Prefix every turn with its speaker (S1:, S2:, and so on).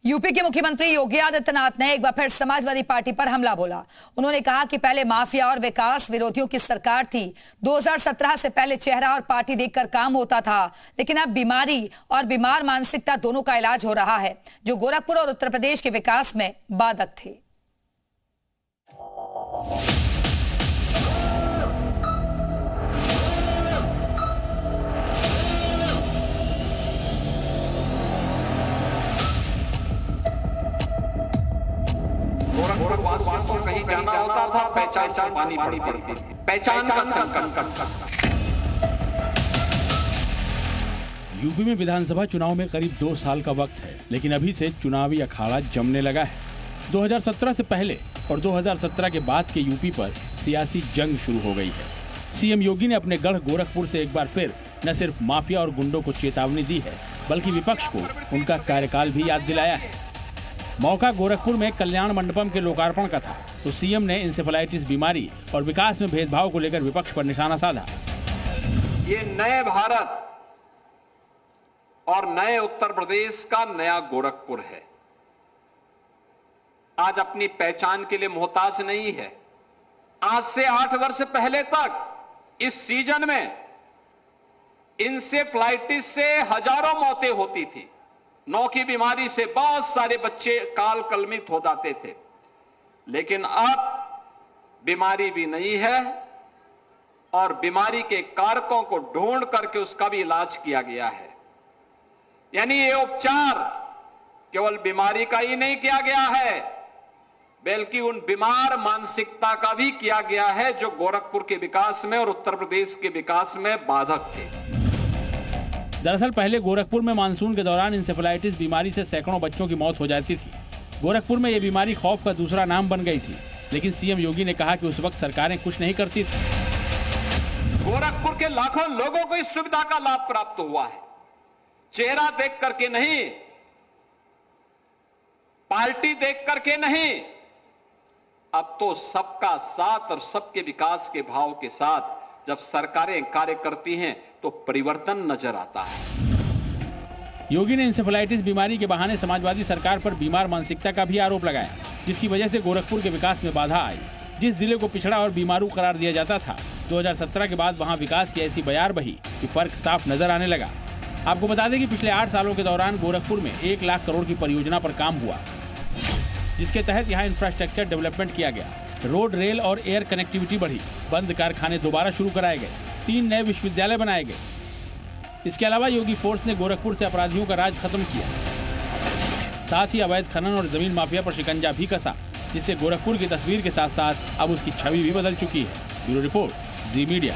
S1: UP के मुख्यमंत्री योगी आदित्यनाथ ने एक बार फिर समाजवादी पार्टी पर हमला बोला। उन्होंने कहा कि पहले माफिया और विकास विरोधियों की सरकार थी। 2017 से पहले चेहरा और पार्टी देखकर काम होता था, लेकिन अब बीमारी और बीमार मानसिकता दोनों का इलाज हो रहा है, जो गोरखपुर और उत्तर प्रदेश के विकास में बाधक थे।
S2: गोरखपुरवासियों को कहीं जाना होता था, पहचान पानी पड़ती थी, पहचान का संकट।
S3: यूपी में विधानसभा चुनाव में करीब 2 साल का वक्त है, लेकिन अभी से चुनावी अखाड़ा जमने लगा है। 2017 से पहले और 2017 के बाद के यूपी पर सियासी जंग शुरू हो गई है। सीएम योगी ने अपने गढ़ गोरखपुर से एक बार फिर न सिर्फ माफिया और गुंडों को चेतावनी दी है, बल्कि विपक्ष को उनका कार्यकाल भी याद दिलाया है। मौका गोरखपुर में कल्याण मंडपम के लोकार्पण का था, तो सीएम ने इंसेफेलाइटिस बीमारी और विकास में भेदभाव को लेकर विपक्ष पर निशाना साधा।
S2: ये नए भारत और नए उत्तर प्रदेश का नया गोरखपुर है। आज अपनी पहचान के लिए मोहताज नहीं है। आज से 8 वर्ष पहले तक इस सीजन में इंसेफेलाइटिस से हजारों मौतें होती थी। नौ की बीमारी से बहुत सारे बच्चे काल कलमित हो जाते थे, लेकिन अब बीमारी भी नहीं है और बीमारी के कारकों को ढूंढ करके उसका भी इलाज किया गया है। यानी ये उपचार केवल बीमारी का ही नहीं किया गया है, बल्कि उन बीमार मानसिकता का भी किया गया है जो गोरखपुर के विकास में और उत्तर प्रदेश के विकास में बाधक थे।
S3: दरअसल पहले गोरखपुर में मानसून के दौरान इंसेफेलाइटिस बीमारी से सैकड़ों बच्चों की मौत हो जाती थी। गोरखपुर में ये बीमारी खौफ का दूसरा नाम बन गई थी, लेकिन सीएम योगी ने कहा कि उस वक्त सरकारें कुछ नहीं करती थी।
S2: गोरखपुर के लाखों लोगों को इस सुविधा का लाभ प्राप्त हुआ है। चेहरा देख करके नहीं, पार्टी देख करके नहीं, अब तो सबका साथ और सबके विकास के भाव के साथ जब सरकारें कार्य करती हैं तो परिवर्तन नजर आता है।
S3: योगी ने इंसेफेलाइटिस बीमारी के बहाने समाजवादी सरकार पर बीमार मानसिकता का भी आरोप लगाया, जिसकी वजह से गोरखपुर के विकास में बाधा आई। जिस जिले को पिछड़ा और बीमारू करार दिया जाता था, 2017 के बाद वहां विकास की ऐसी बयार बही कि फर्क साफ नजर आने लगा। आपको बता दें कि पिछले 8 सालों के दौरान गोरखपुर में 1 लाख करोड़ की परियोजना पर काम हुआ, जिसके तहत यहाँ इंफ्रास्ट्रक्चर डेवलपमेंट किया गया। रोड, रेल और एयर कनेक्टिविटी बढ़ी, बंद कारखाने दोबारा शुरू कराए गए, 3 नए विश्वविद्यालय बनाए गए। इसके अलावा योगी फोर्स ने गोरखपुर से अपराधियों का राज खत्म किया, साथ ही अवैध खनन और जमीन माफिया पर शिकंजा भी कसा, जिससे गोरखपुर की तस्वीर के साथ साथ अब उसकी छवि भी बदल चुकी है। ब्यूरो रिपोर्ट, जी मीडिया।